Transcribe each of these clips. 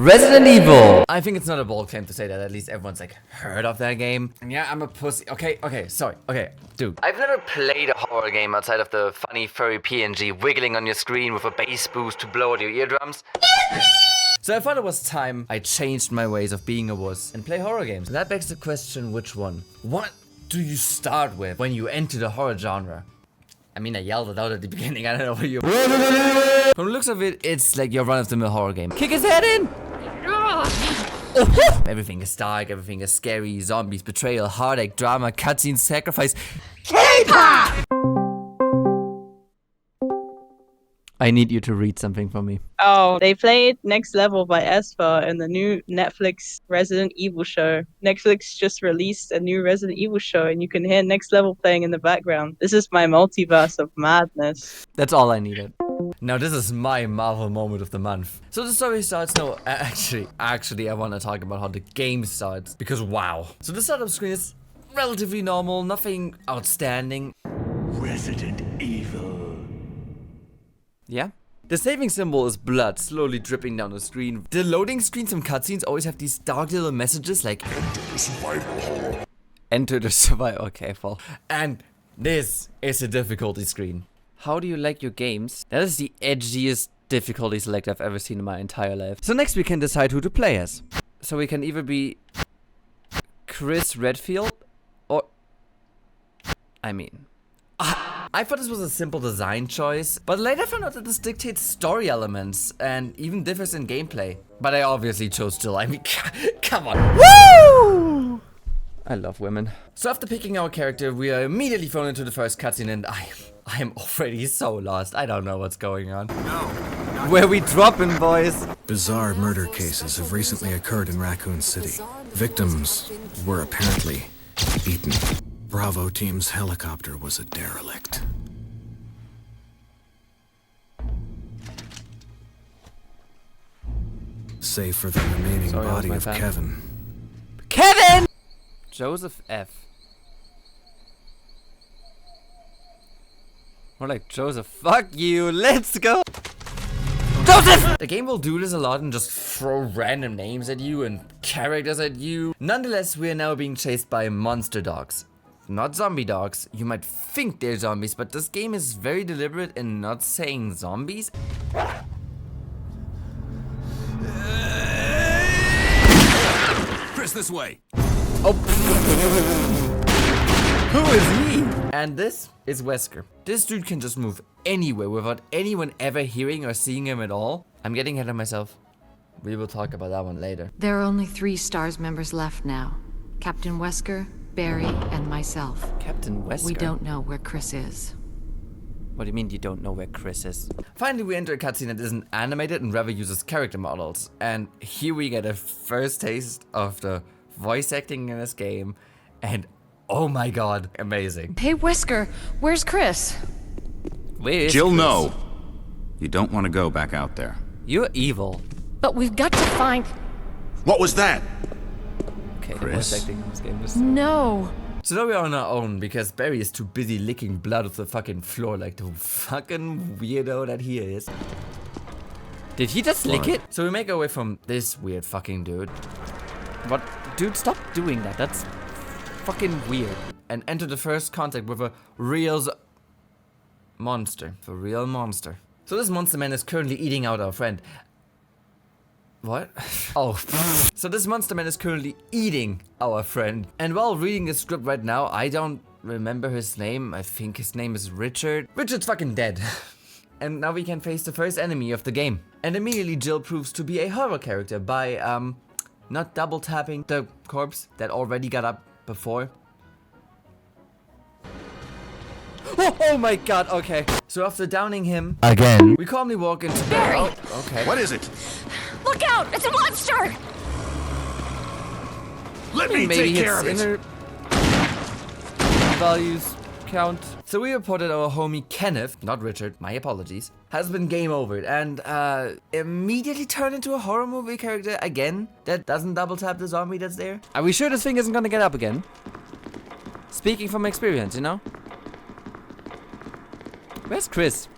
Resident Evil! I think it's not a bold claim to say that, at least everyone's like heard of that game. And yeah, I'm a pussy. Okay, sorry. Okay, dude. I've never played a horror game outside of the funny furry PNG wiggling on your screen with a bass boost to blow out your eardrums. So I thought it was time I changed my ways of being a wuss and play horror games. And that begs the question, which one? What do you start with when you enter the horror genre? I mean, I yelled it out at the beginning, I don't know what you... From the looks of it, it's like your run-of-the-mill horror game. Kick his head in! Everything is dark, everything is scary, zombies, betrayal, heartache, drama, cutscenes, sacrifice. K-pop! I need you to read something for me. Oh, they played Next Level by Esper in the new Netflix Resident Evil show. Netflix just released a new Resident Evil show and you can hear Next Level playing in the background. This is my multiverse of madness. That's all I needed. Now this is my Marvel moment of the month. So the story starts, no, actually I want to talk about how the game starts, because wow. So the startup screen is relatively normal, nothing outstanding. Resident Evil. Yeah? The saving symbol is blood slowly dripping down the screen. The loading screens and cutscenes always have these dark little messages like Enter the survival hole. Enter the survival, okay, fall. And this is a difficulty screen. How do you like your games? That is the edgiest difficulty select I've ever seen in my entire life. So next we can decide who to play as. So we can either be Chris Redfield or... I mean... I thought this was a simple design choice, but later I found out that this dictates story elements and even differs in gameplay. But I obviously chose Jill. I mean, come on. Woo! I love women. So after picking our character, we are immediately thrown into the first cutscene and I am already so lost. I don't know what's going on. Where we dropping, boys? Bizarre murder cases have recently occurred in Raccoon City. Victims were apparently eaten. Bravo team's helicopter was a derelict. Save for the remaining body of Kevin. Kevin! Joseph F. More like Joseph. Fuck you, let's go! Joseph! The game will do this a lot and just throw random names at you and characters at you. Nonetheless, we are now being chased by monster dogs. Not zombie dogs. You might think they're zombies, but this game is very deliberate in not saying zombies. Chris, this way. Oh. Who is he? And this is Wesker. This dude can just move anywhere without anyone ever hearing or seeing him at all. I'm getting ahead of myself. We will talk about that one later. There are only 3 STARS members left now. Captain Wesker, Barry, and myself. Captain Wesker? We don't know where Chris is. What do you mean you don't know where Chris is? Finally, we enter a cutscene that isn't animated and rather uses character models. And here we get a first taste of the voice acting in this game. And oh my god, amazing. Hey, Wesker, where's Chris? Where is Jill, Chris? no. You don't want to go back out there. You're evil. But we've got to find... What was that? Okay, the Chris? voice acting in this game is... No. So now we're on our own because Barry is too busy licking blood off the fucking floor like the fucking weirdo that he is. Did he just lick it? So we make our way from this weird fucking dude. What? Dude, stop doing that. That's fucking weird. And enter the first contact with a real monster. A real monster. So this monster man is currently eating out our friend. What? Oh. So this monster man is currently eating our friend. And while reading the script right now, I don't remember his name. I think his name is Richard. Richard's fucking dead. And now we can face the first enemy of the game. And immediately Jill proves to be a horror character by, not double tapping the corpse that already got up before. Oh my god, okay. So after downing him again, we calmly walk into Barry! Oh, okay. What is it? Look out! It's a monster! Let me Maybe take care its of it. inner values count. So we reported our homie Kenneth, not Richard, my apologies, has been game overed and immediately turned into a horror movie character again that doesn't double tap the zombie that's there. Are we sure this thing isn't gonna get up again? Speaking from experience, you know? Where's Chris?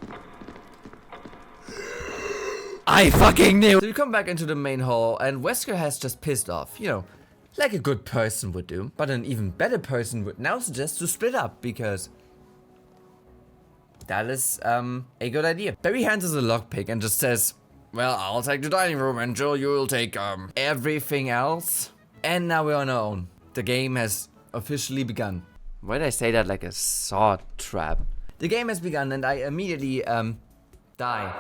I fucking knew! So we come back into the main hall, and Wesker has just pissed off, you know, like a good person would do. But an even better person would now suggest to split up, because that is, a good idea. Barry hands us a lockpick and just says, well, I'll take the dining room and Joel, you'll take, everything else. And now we're on our own. The game has officially begun. Why did I say that like a saw trap? The game has begun and I immediately, die.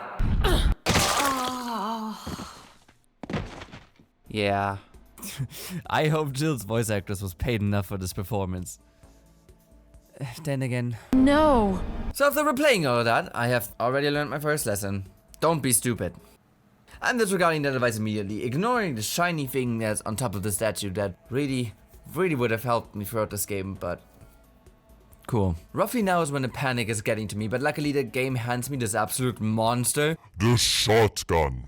Yeah. I hope Jill's voice actress was paid enough for this performance. Then again... No! So after replaying all of that, I have already learned my first lesson. Don't be stupid. I'm disregarding that advice immediately, ignoring the shiny thing that's on top of the statue that really would have helped me throughout this game, but... Cool. Roughly now is when the panic is getting to me, but luckily the game hands me this absolute monster. The shotgun.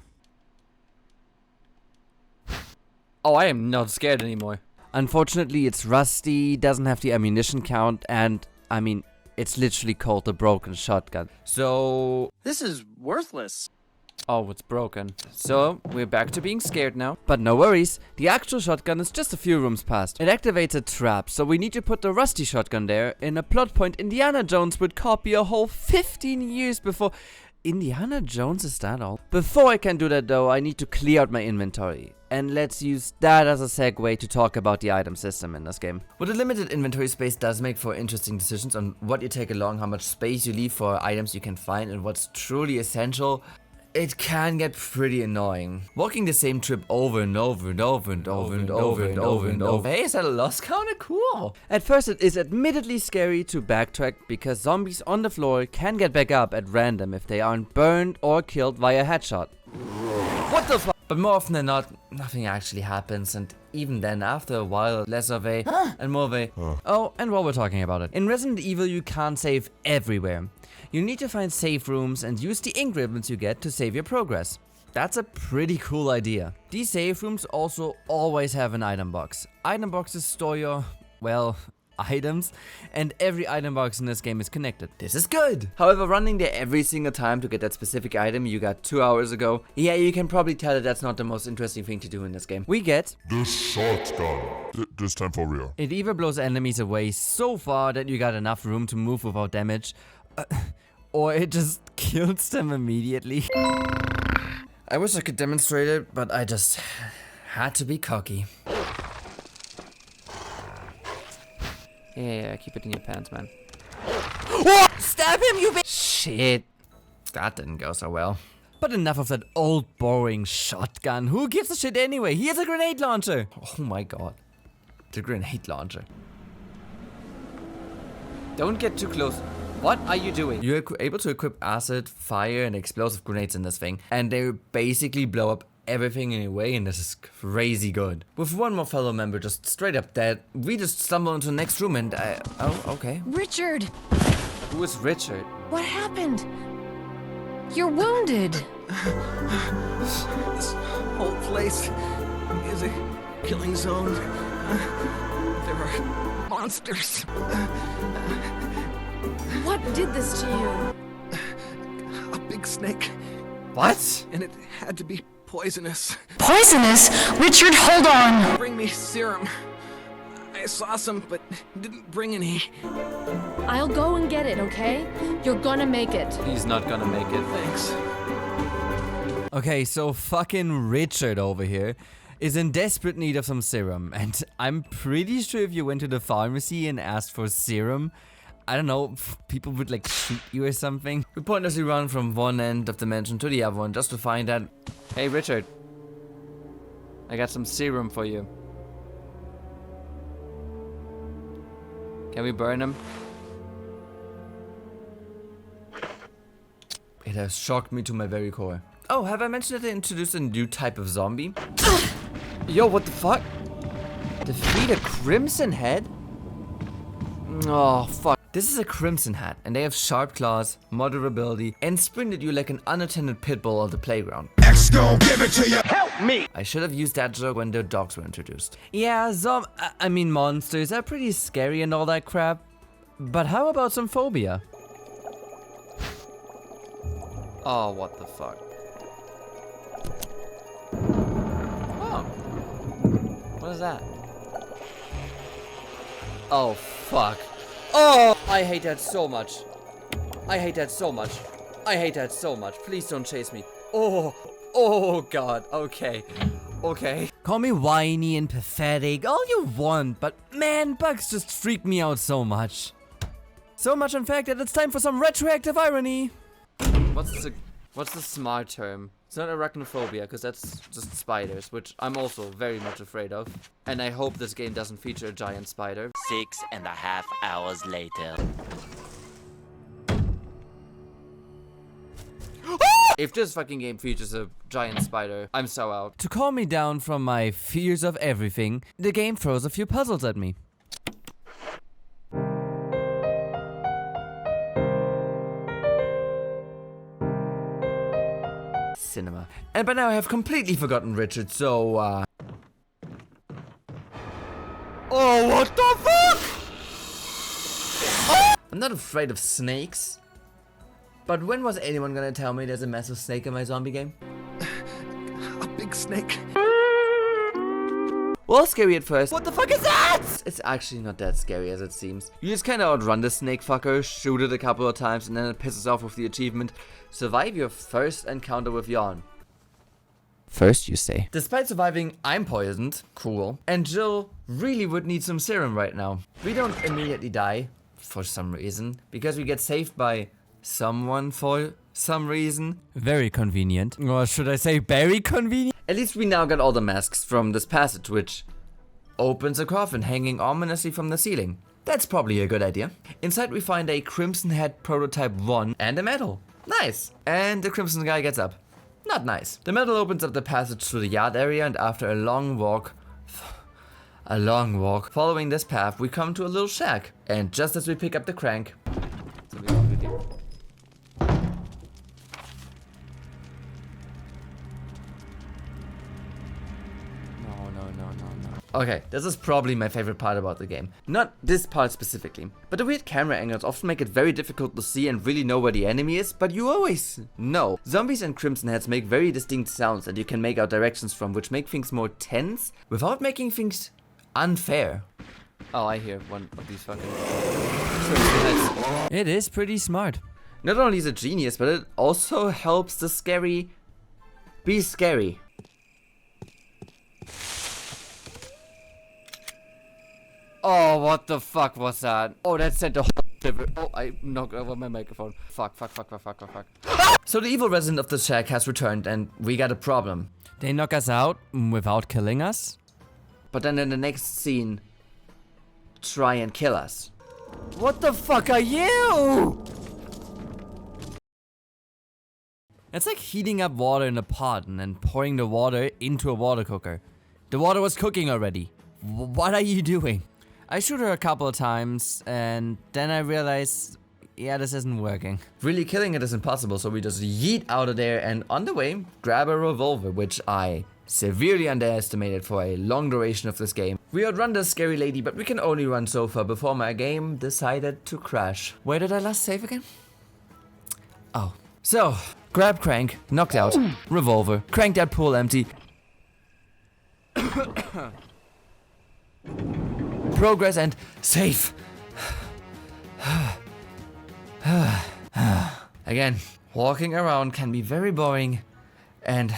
Oh, I am not scared anymore. Unfortunately, it's rusty, doesn't have the ammunition count, and, I mean, it's literally called the broken shotgun. So... This is worthless. Oh, it's broken. So, we're back to being scared now. But no worries, the actual shotgun is just a few rooms past. It activates a trap, so we need to put the rusty shotgun there in a plot point Indiana Jones would copy a whole 15 years before... Indiana Jones, is that all? Before I can do that though, I need to clear out my inventory. And let's use that as a segue to talk about the item system in this game. Well, the limited inventory space does make for interesting decisions on what you take along, how much space you leave for items you can find, and what's truly essential. It can get pretty annoying. Walking the same trip over and over and over and over and over and over and over. Hey, is that a loss counter? Cool. At first it is admittedly scary to backtrack because zombies on the floor can get back up at random if they aren't burned or killed via headshot. What the fuck? But more often than not, nothing actually happens, and even then, after a while, less of a and more of a oh, and while we're talking about it. In Resident Evil, you can't save everywhere. You need to find save rooms and use the ink ribbons you get to save your progress. That's a pretty cool idea. These save rooms also always have an item box. Item boxes store your, well, items, and every item box in this game is connected. This is good! However, running there every single time to get that specific item you got 2 hours ago, yeah, you can probably tell that that's not the most interesting thing to do in this game. We get The shotgun. This time for real. it either blows enemies away so far that you got enough room to move without damage, or it just kills them immediately. I wish I could demonstrate it, but I just had to be cocky. Yeah, keep it in your pants, man. What? Stab him, you bitch! Shit. That didn't go so well. But enough of that old boring shotgun. Who gives a shit anyway? He has a grenade launcher. Oh my god. The grenade launcher. Don't get too close. What are you doing? You're able to equip acid, fire, and explosive grenades in this thing, and they basically blow up everything in a way, and this is crazy good. With one more fellow member just straight up dead, we just stumble into the next room and oh, okay. Richard! Who is Richard? What happened? You're wounded! This whole place is a killing zone. There are monsters. What did this to you? A big snake, What? and it had to be poisonous. Poisonous? Richard, hold on! Bring me serum. I saw some, but didn't bring any. I'll go and get it, okay? You're gonna make it. He's not gonna make it. Thanks. Okay, so fucking Richard over here is in desperate need of some serum, and I'm pretty sure if you went to the pharmacy and asked for serum, I don't know, people would like shoot you or something. We pointlessly run from one end of the dimension to the other one just to find that, hey Richard, I got some serum for you. Can we burn him? It has shocked me to my very core. Oh, have I mentioned that they introduced a new type of zombie? Yo, what the fuck? Defeat a Crimson Head? Oh, fuck. This is a Crimson Hat, and they have sharp claws, moderate ability, and sprint at you like an unattended pit bull on the playground. X gon' give it to you. Help me. I should have used that joke when the dogs were introduced. Yeah, I mean monsters are pretty scary and all that crap, but how about some phobia? Oh, what the fuck. What is that? Oh, fuck. Oh! I hate that so much. I hate that so much. I hate that so much. Please don't chase me. Oh. Oh, God. Okay. Okay. Call me whiny and pathetic all you want, but man, bugs just freak me out so much. So much, in fact, that it's time for some retroactive irony. What's the smart term? It's not arachnophobia, because that's just spiders, which I'm also very much afraid of. And I hope this game doesn't feature a giant spider. 6.5 hours later. If this fucking game features a giant spider, I'm so out. To calm me down from my fears of everything, the game throws a few puzzles at me. Cinema. And by now I have completely forgotten Richard, so oh, what the fuck? Oh! I'm not afraid of snakes. But when was anyone gonna tell me there's a massive snake in my zombie game? A big snake. Well, scary at first. What the fuck is that? It's actually not that scary as it seems. You just kinda outrun the snake fucker, shoot it a couple of times, and then it pisses off with the achievement. Survive your first encounter with Yawn. First, you say. Despite surviving, I'm poisoned. Cool. And Jill really would need some serum right now. We don't immediately die, for some reason, because we get saved by someone for some reason. Very convenient. Or should I say very convenient? At least we now got all the masks from this passage, which opens a coffin hanging ominously from the ceiling. That's probably a good idea. Inside we find a Crimson Head Prototype 1 and a medal. Nice. And the Crimson guy gets up. Not nice. The medal opens up the passage to the yard area, and after a long walk, following this path, we come to a little shack. And just as we pick up the crank, okay, this is probably my favorite part about the game. Not this part specifically, but the weird camera angles often make it very difficult to see and really know where the enemy is, but you always know. Zombies and Crimson Heads make very distinct sounds that you can make out directions from, which make things more tense without making things unfair. Oh, I hear one of these fucking Crimson Heads. It is pretty smart. Not only is it genius, but it also helps the scary be scary. Oh, what the fuck was that? Oh, that sent a whole shiver. Oh, I knocked over my microphone. Fuck. So the evil resident of the shack has returned and we got a problem. They knock us out without killing us? But then in the next scene, try and kill us. What the fuck are you? It's like heating up water in a pot and then pouring the water into a water cooker. The water was cooking already. What are you doing? I shoot her a couple of times, and then I realize, yeah, this isn't working. Really killing it is impossible, so we just yeet out of there, and on the way, grab a revolver, which I severely underestimated for a long duration of this game. We outrun this scary lady, but we can only run so far before my game decided to crash. Where did I last save again? Oh. So, grab crank, knocked out, revolver, crank that pool empty. Progress and save. Again, walking around can be very boring and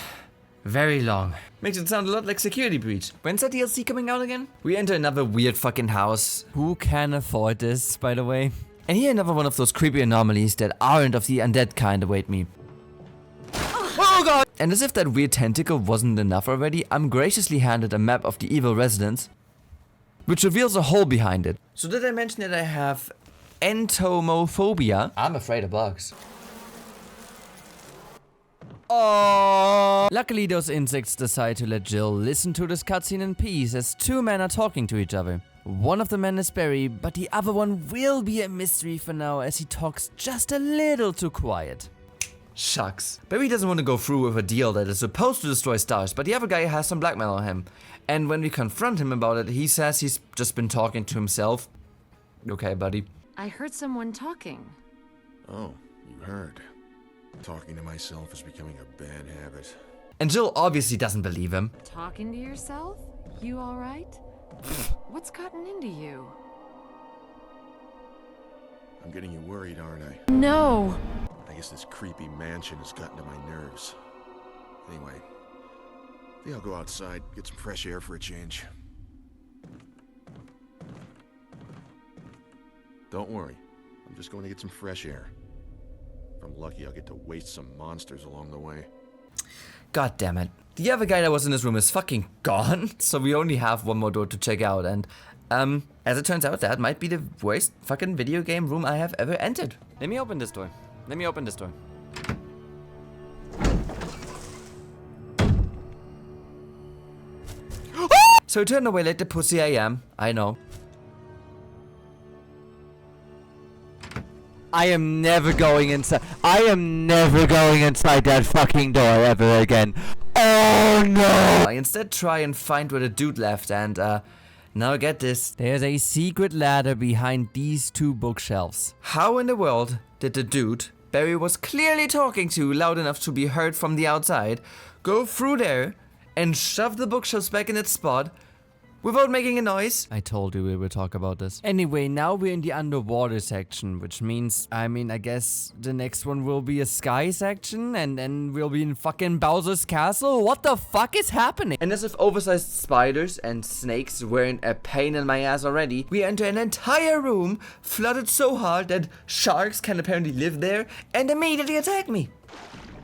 very long. Makes it sound a lot like Security Breach. When's that DLC coming out again? We enter another weird fucking house. Who can afford this, by the way? And here another one of those creepy anomalies that aren't of the undead kind await me. Oh god! And as if that weird tentacle wasn't enough already, I'm graciously handed a map of the evil residence, which reveals a hole behind it. So did I mention that I have entomophobia? I'm afraid of bugs. Oh! Luckily those insects decide to let Jill listen to this cutscene in peace as two men are talking to each other. One of the men is Barry, but the other one will be a mystery for now as he talks just a little too quiet. Shucks. Barry doesn't want to go through with a deal that is supposed to destroy stars, but the other guy has some blackmail on him. And when we confront him about it, he says he's just been talking to himself. Okay, buddy. I heard someone talking. Oh, you heard. Talking to myself is becoming a bad habit. And Jill obviously doesn't believe him. Talking to yourself? You all right? What's gotten into you? I'm getting you worried, aren't I? No! I guess this creepy mansion has gotten to my nerves. Anyway, I think I'll go outside, get some fresh air for a change. Don't worry, I'm just going to get some fresh air. If I'm lucky, I'll get to waste some monsters along the way. God damn it. The other guy that was in this room is fucking gone, so we only have one more door to check out, and as it turns out, that might be the worst fucking video game room I have ever entered. Let me open this door. Let me open this door. So turn away like the pussy I am. I know. I am never going inside. I am never going inside that fucking door ever again. Oh no! I instead try and find where the dude left, and now get this. There's a secret ladder behind these two bookshelves. How in the world did the dude Barry was clearly talking to loud enough to be heard from the outside go through there and shove the bookshelves back in its spot without making a noise? I told you we would talk about this. Anyway, now we're in the underwater section, which means, I guess the next one will be a sky section, and then we'll be in fucking Bowser's castle? What the fuck is happening? And as if oversized spiders and snakes weren't a pain in my ass already, we enter an entire room flooded so hard that sharks can apparently live there and immediately attack me.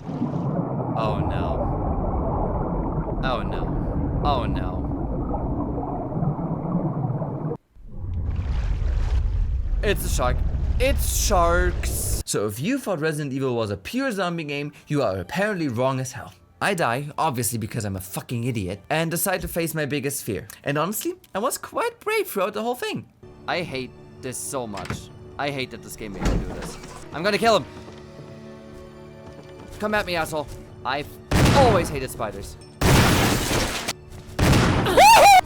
Oh no. Oh no. Oh no. It's a shark. It's sharks. So if you thought Resident Evil was a pure zombie game, you are apparently wrong as hell. I die, obviously because I'm a fucking idiot, and decide to face my biggest fear. And honestly, I was quite brave throughout the whole thing. I hate this so much. I hate that this game made me do this. I'm gonna kill him. Come at me, asshole. I've always hated spiders.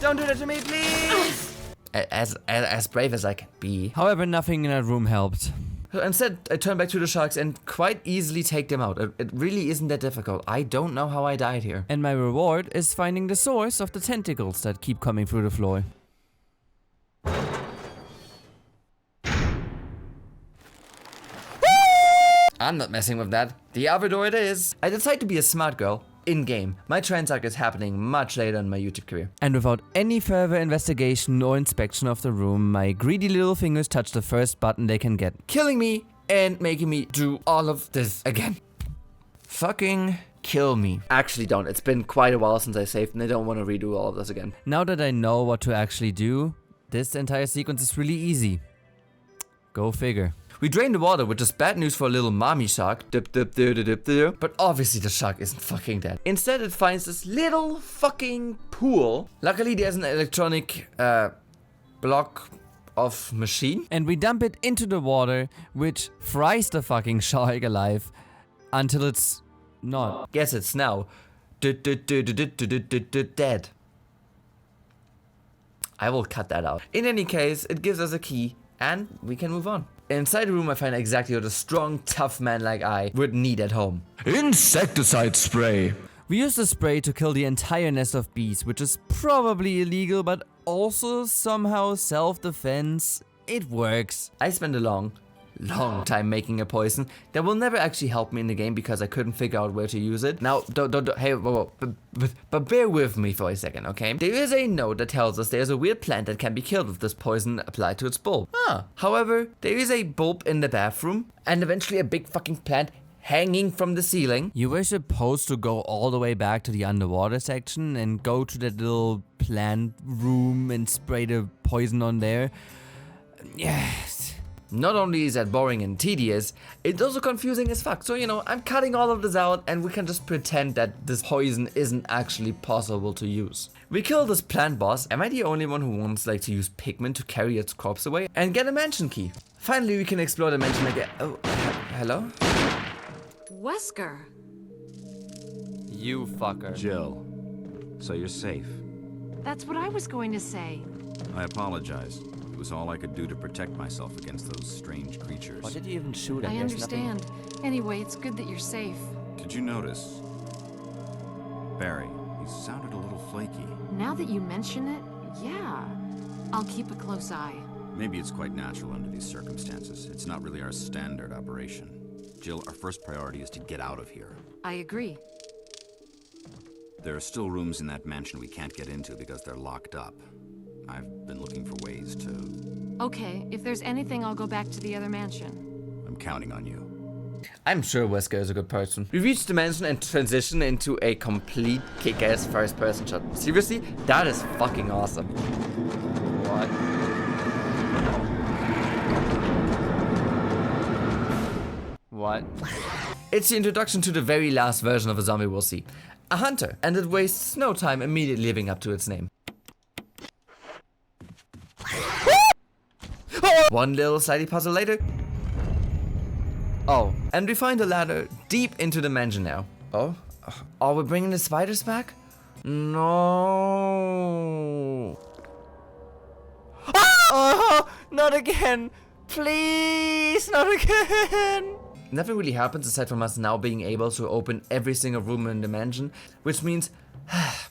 Don't do that to me, please! As brave as I can be. However, nothing in that room helped. Instead, I turn back to the sharks and quite easily take them out. It really isn't that difficult. I don't know how I died here. And my reward is finding the source of the tentacles that keep coming through the floor. I'm not messing with that. The other door it is. I decide to be a smart girl. In-game. My trans arc is happening much later in my YouTube career. And without any further investigation or inspection of the room, my greedy little fingers touch the first button they can get, killing me and making me do all of this again. Fucking kill me. Actually don't. It's been quite a while since I saved and I don't want to redo all of this again. Now that I know what to actually do, this entire sequence is really easy. Go figure. We drain the water, which is bad news for a little mommy shark. Dip, dip, dip, dip, dip, dip. But obviously the shark isn't fucking dead. Instead, it finds this little fucking pool. Luckily, there's an electronic block of machine. And we dump it into the water, which fries the fucking shark alive until it's not. Guess it's now dead. I will cut that out. In any case, it gives us a key and we can move on. Inside the room, I find exactly what a strong, tough man like I would need at home. Insecticide spray. We use the spray to kill the entire nest of bees, which is probably illegal, but also somehow self-defense. It works. I spent a long time making a poison that will never actually help me in the game because I couldn't figure out where to use it. Now, hey, whoa, but bear with me for a second, okay? There is a note that tells us there's a weird plant that can be killed with this poison applied to its bulb. However, there is a bulb in the bathroom and eventually a big fucking plant hanging from the ceiling. You were supposed to go all the way back to the underwater section and go to that little plant room and spray the poison on there. Yes. Not only is that boring and tedious, it's also confusing as fuck. So, you know, I'm cutting all of this out and we can just pretend that this poison isn't actually possible to use. We kill this plant boss. Am I the only one who wants to use pigment to carry its corpse away? And get a mansion key. Finally, we can explore the mansion again. Oh, hello? Wesker. You fucker. Jill, so you're safe. That's what I was going to say. I apologize. It was all I could do to protect myself against those strange creatures. Why did you even shoot? I understand. Anyway, it's good that you're safe. Did you notice? Barry, He sounded a little flaky. Now that you mention it, yeah. I'll keep a close eye. Maybe it's quite natural under these circumstances. It's not really our standard operation. Jill, our first priority is to get out of here. I agree. There are still rooms in that mansion we can't get into because they're locked up. I've been looking for ways to... Okay, if there's anything, I'll go back to the other mansion. I'm counting on you. I'm sure Wesker is a good person. We reached the mansion and transition into a complete kick-ass first-person shot. Seriously, that is fucking awesome. What? What? It's the introduction to the very last version of a zombie we'll see. A hunter, and it wastes no time immediately living up to its name. One little slidey puzzle later. Oh, and we find a ladder deep into the mansion now. Oh, are we bringing the spiders back? No. Oh, not again. Please, not again. Nothing really happens aside from us now being able to open every single room in the mansion, which means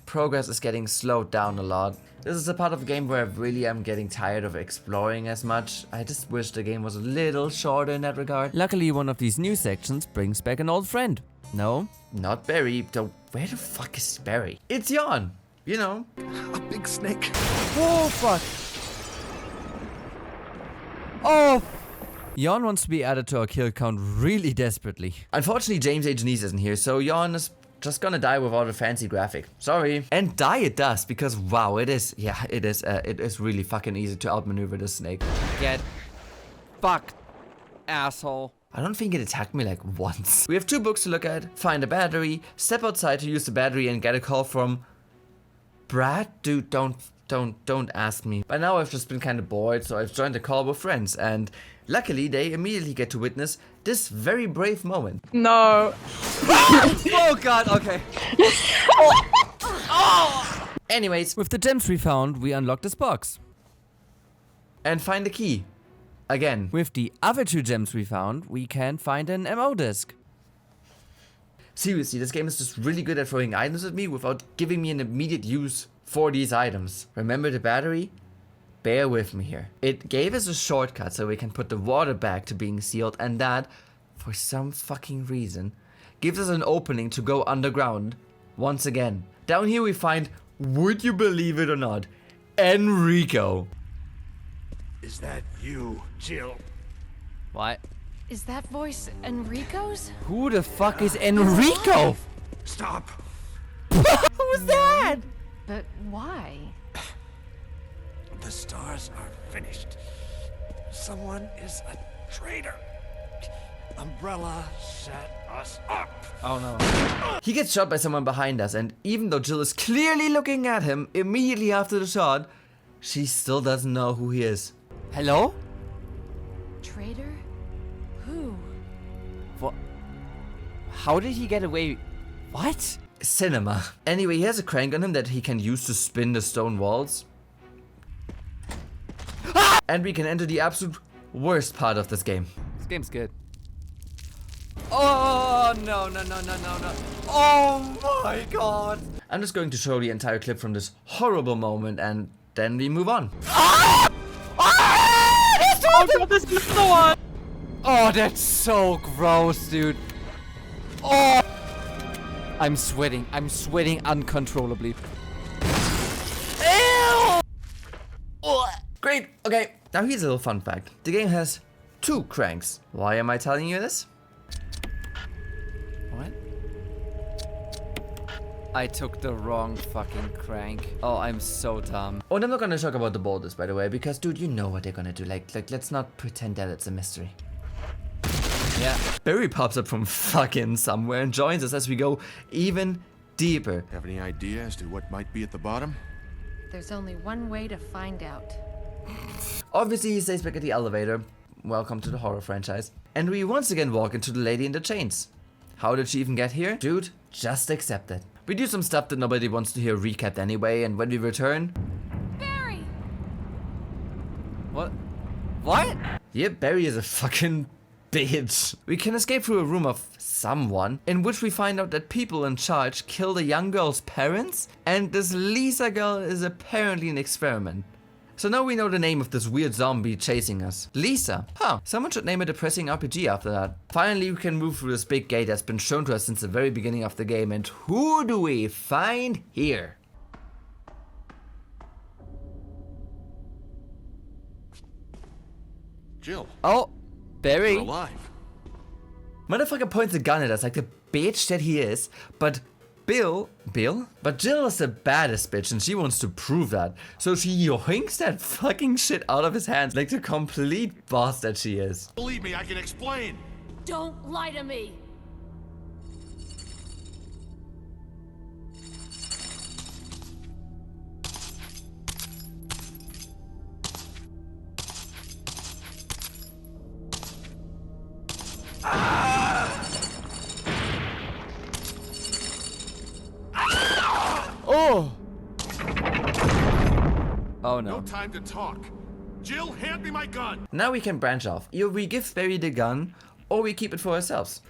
progress is getting slowed down a lot. This is a part of the game where I really am getting tired of exploring as much. I just wish the game was a little shorter in that regard. Luckily, one of these new sections brings back an old friend. No, not Barry. Though, where the fuck is Barry? It's Jan. You know. A big snake. Oh, fuck. Oh, Jan wants to be added to our kill count really desperately. Unfortunately, James H. Neese isn't here, so Jan is just gonna die without a fancy graphic. Sorry. And die it does, because wow, it is really fucking easy to outmaneuver this snake. Get fucked, asshole. I don't think it attacked me like once. We have 2 books to look at, find a battery, step outside to use the battery and get a call from Brad? Dude, don't ask me. By now I've just been kind of bored, so I've joined a call with friends, and luckily they immediately get to witness this very brave moment. No. Oh god, okay. Oh! Anyways, with the gems we found, we unlock this box. And find the key. Again. With the other 2 gems we found, we can find an MO disc. Seriously, this game is just really good at throwing items at me without giving me an immediate use for these items. Remember the battery? Bear with me here. It gave us a shortcut so we can put the water back to being sealed, and that, for some fucking reason, gives us an opening to go underground once again. Down here we find, would you believe it or not, Enrico. Is that you, Jill? What? Is that voice Enrico's? Who the fuck is Enrico? Stop! Who's that? But why? The stars are finished. Someone is a traitor. Umbrella set us up. Oh no. He gets shot by someone behind us, and even though Jill is clearly looking at him immediately after the shot, she still doesn't know who he is. Hello? Traitor? Who? What? How did he get away? What? Cinema. Anyway, he has a crank on him that he can use to spin the stone walls. And we can enter the absolute worst part of this game. This game's good. Oh, no. Oh my god. I'm just going to show the entire clip from this horrible moment, and then we move on. Oh, God, there's another one. Oh, that's so gross, dude. Oh. I'm sweating uncontrollably. Ew! Great, okay. Now here's a little fun fact. The game has 2 cranks. Why am I telling you this? What? I took the wrong fucking crank. Oh, I'm so dumb. Oh, and I'm not gonna talk about the boulders, by the way, because dude, you know what they're gonna do. Like, let's not pretend that it's a mystery. Yeah. Barry pops up from fucking somewhere and joins us as we go even deeper. Have any idea as to what might be at the bottom? There's only one way to find out. Obviously, he stays back at the elevator. Welcome to the horror franchise. And we once again walk into the lady in the chains. How did she even get here? Dude, just accept it. We do some stuff that nobody wants to hear recapped anyway, and when we return... Barry! What? What? Yeah, Barry is a fucking bitch. We can escape through a room of someone, in which we find out that people in charge killed a young girl's parents, and this Lisa girl is apparently an experiment. So now we know the name of this weird zombie chasing us. Lisa. Huh. Someone should name a depressing RPG after that. Finally, we can move through this big gate that's been shown to us since the very beginning of the game. And who do we find here? Jill. Oh, Barry. You're alive. Motherfucker points a gun at us like the bitch that he is, but Jill is the baddest bitch and she wants to prove that. So she yoinks that fucking shit out of his hands like the complete boss that she is. Believe me, I can explain. Don't lie to me. Oh! Oh no. No time to talk. Jill, hand me my gun. Now we can branch off. Either we give Barry the gun, or we keep it for ourselves.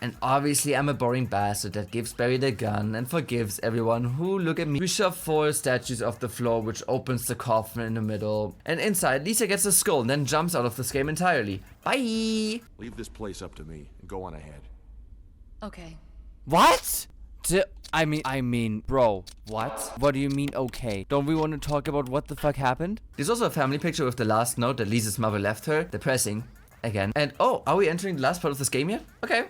And obviously I'm a boring bastard that gives Barry the gun and forgives everyone who look at me. We shove 4 statues off the floor, which opens the coffin in the middle. And inside, Lisa gets a skull and then jumps out of this game entirely. Bye! Leave this place up to me and go on ahead. Okay. What? I mean, bro, what? What do you mean, okay? Don't we want to talk about what the fuck happened? There's also a family picture with the last note that Lisa's mother left her. Depressing. Again. And oh, are we entering the last part of this game yet? Okay.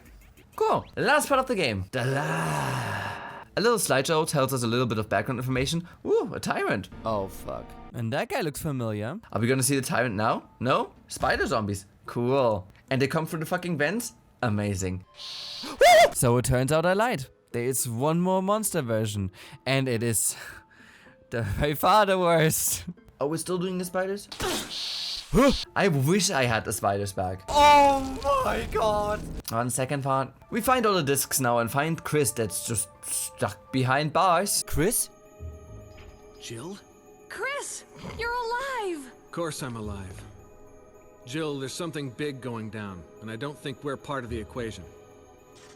Cool. The last part of the game. A little slideshow tells us a little bit of background information. Ooh, a tyrant. Oh, fuck. And that guy looks familiar. Are we gonna see the tyrant now? No? Spider zombies. Cool. And they come through the fucking vents? Amazing. So it turns out I lied. There is one more monster version. And it is by far the worst. Are we still doing the spiders? I wish I had the spiders back. Oh my god. On the second part, we find all the discs now and find Chris that's just stuck behind bars. Chris? Jill? Chris, you're alive. Of course I'm alive. Jill, there's something big going down, and I don't think we're part of the equation.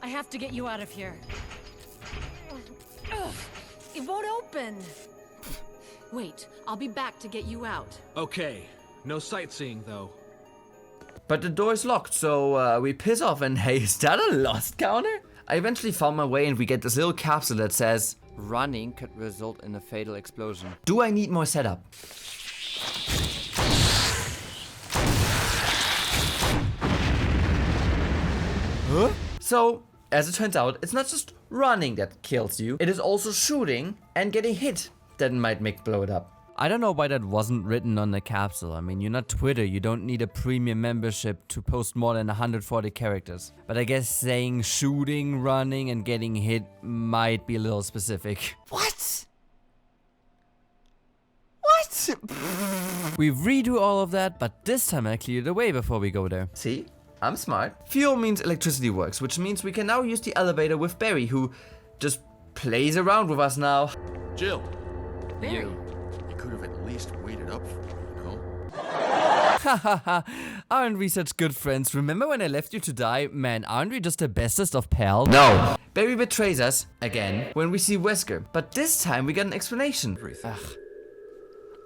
I have to get you out of here. Ugh, it won't open. Wait, I'll be back to get you out. Okay, no sightseeing though. But the door is locked, so we piss off and hey, is that a lost counter? I eventually found my way and we get this little capsule that says, running could result in a fatal explosion. Do I need more setup? Huh? So, as it turns out, it's not just running that kills you, it is also shooting and getting hit that might blow it up. I don't know why that wasn't written on the capsule. I mean, you're not Twitter, you don't need a premium membership to post more than 140 characters. But I guess saying shooting, running, and getting hit might be a little specific. What? We redo all of that, but this time I cleared the way before we go there. See? I'm smart. Fuel means electricity works, which means we can now use the elevator with Barry, who just plays around with us now. Jill. Barry. You could have at least waited up for me, you know? Hahaha, aren't we such good friends? Remember when I left you to die? Man, aren't we just the bestest of pals? No. Barry betrays us, again, when we see Wesker. But this time we get an explanation. Ugh.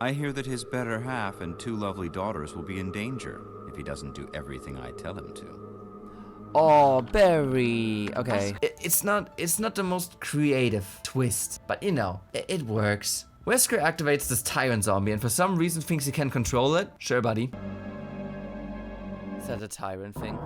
I hear that his better half and 2 lovely daughters will be in danger if he doesn't do everything I tell him to. Oh, Barry. Okay. It's not the most creative twist, but you know, it works. Wesker activates this tyrant zombie and for some reason thinks he can control it. Sure, buddy. Is that a tyrant thing?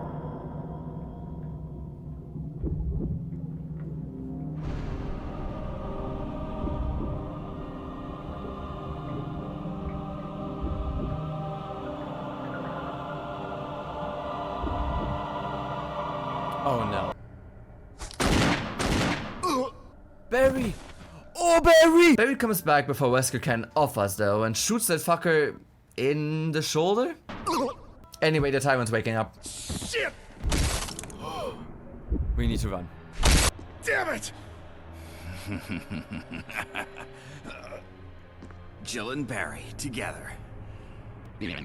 Oh no. Barry! Oh, Barry! Barry comes back before Wesker can off us though and shoots that fucker in the shoulder? Anyway, the tyrant's waking up. Shit! We need to run. Damn it! Jill and Barry together. You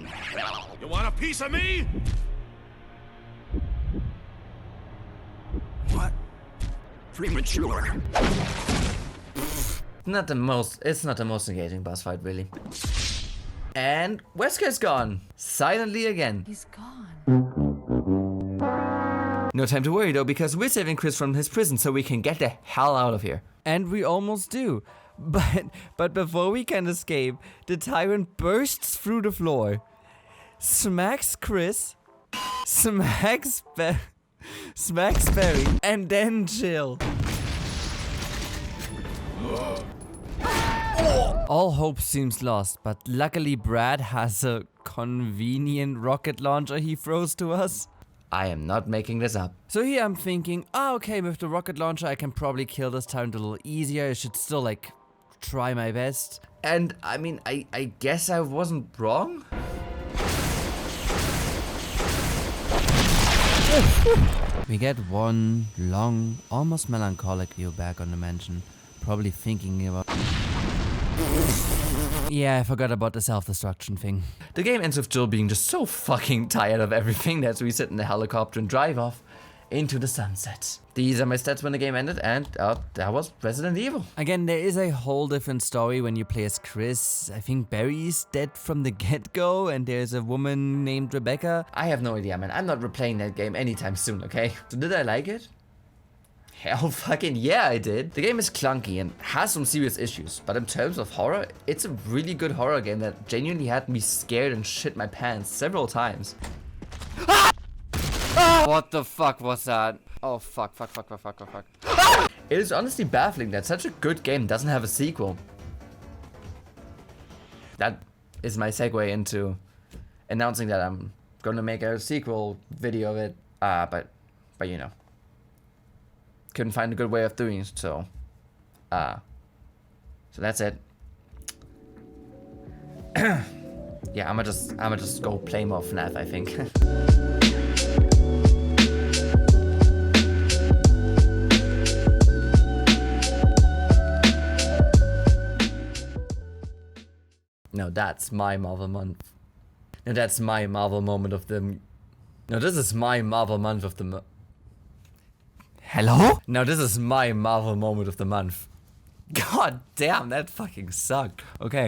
want a piece of me? premature. It's not the most engaging boss fight, really. And Wesker's gone. Silently again. He's gone. No time to worry though, because we're saving Chris from his prison so we can get the hell out of here. And we almost do. But before we can escape, the tyrant bursts through the floor, smacks Chris, smacks Barry, and then Jill. All hope seems lost, but luckily Brad has a convenient rocket launcher he throws to us. I am not making this up. So here I'm thinking, okay, with the rocket launcher I can probably kill this tyrant a little easier. I should still, like, try my best. And, I mean, I guess I wasn't wrong? We get one long, almost melancholic view back on the mansion. Probably thinking about... Yeah, I forgot about the self-destruction thing. The game ends with Jill being just so fucking tired of everything that we sit in the helicopter and drive off into the sunset. These are my stats when the game ended, and that was Resident Evil. Again, there is a whole different story when you play as Chris. I think Barry's dead from the get-go, and there's a woman named Rebecca. I have no idea, man. I'm not replaying that game anytime soon, okay? So did I like it? Hell fucking yeah, I did. The game is clunky and has some serious issues, but in terms of horror, it's a really good horror game that genuinely had me scared and shit my pants several times. What the fuck was that? Oh fuck. It is honestly baffling that such a good game doesn't have a sequel. That is my segue into announcing that I'm gonna make a sequel video of it, but you know. Couldn't find a good way of doing it, so that's it. Yeah, I'ma just go play more FNAF, I think. No, that's my Marvel month. No, that's my Marvel moment of the... No, this is my Marvel month of the... Hello? Now this is my Marvel moment of the month. God damn, that fucking sucked. Okay.